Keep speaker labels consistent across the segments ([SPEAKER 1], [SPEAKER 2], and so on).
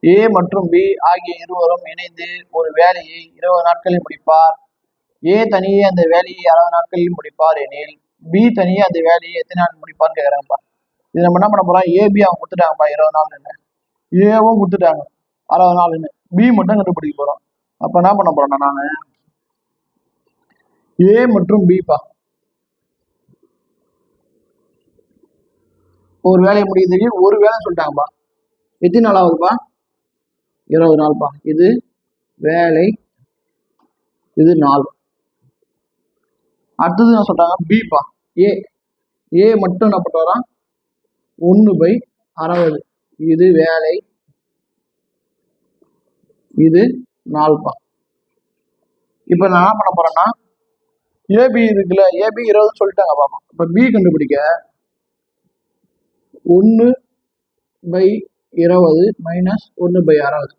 [SPEAKER 1] ஏ மற்றும் பி ஆகிய இருவரும் இணைந்து ஒரு வேலையை 20 நாட்களில் முடிப்பார். ஏ தனியே அந்த வேலையை 60 நாட்களில் முடிப்பார் எனில் பி தனியே அந்த வேலையை எத்தனை நாள் முடிப்பார்னு கேட்குறாங்கப்பா. இது நம்ம என்ன பண்ண போறோம், ஏபி அவங்க கொடுத்துட்டாங்கப்பா 20 நாள்னு, ஏவும் கொடுத்துட்டாங்க 60 நாள்னு, பி மட்டும் கண்டுபிடிக்க போறோம். அப்ப என்ன பண்ண போறோம்னா நாங்க ஏ மற்றும் பிப்பா ஒரு வேலையை முடியுது, ஒரு வேலை சொல்லிட்டாங்கப்பா. எத்தனை நாள் ஆகுதுப்பா? 20 நாள்ப்பா. இது வேலை, இது நாள். அடுத்தது என்ன சொல்றாங்க, பிப்பா. ஏ மட்டும் என்ன பண்ணிட்டு வரான், 1/60. இது வேலை, இது நாள்ப்பா. இப்ப நான் என்ன பண்ண போறேன்னா, ஏபி இருக்குல்ல, ஏபி 20 சொல்லிட்டாங்க பாப்பா. இப்ப பி கண்டுபிடிக்க 1/20 மைனஸ் 1/60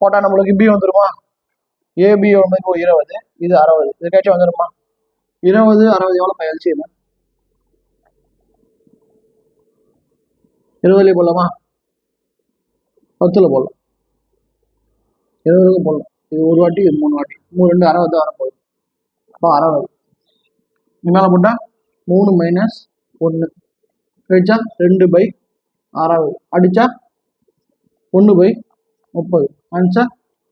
[SPEAKER 1] போட்டா நம்மளுக்கு பி வந்துருமா? ஏபி 20, இது 60, இதுக்காச்சும் வந்துருமா? 20, 60 எவ்வளவு எல்சிஎம்? 20 போடலாமா? 10 போடலாம். 20 போடலாம். இது ஒரு வாட்டி, இது 3 வாட்டி, 3 2 60 வரப்போகுது. அப்போ 60 மேல போட்டா 3 மைனஸ் 1 கழிச்சா 2/60 அடிச்சா 1/30 அடிச்சா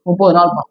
[SPEAKER 1] 30 நாள்ப்பா.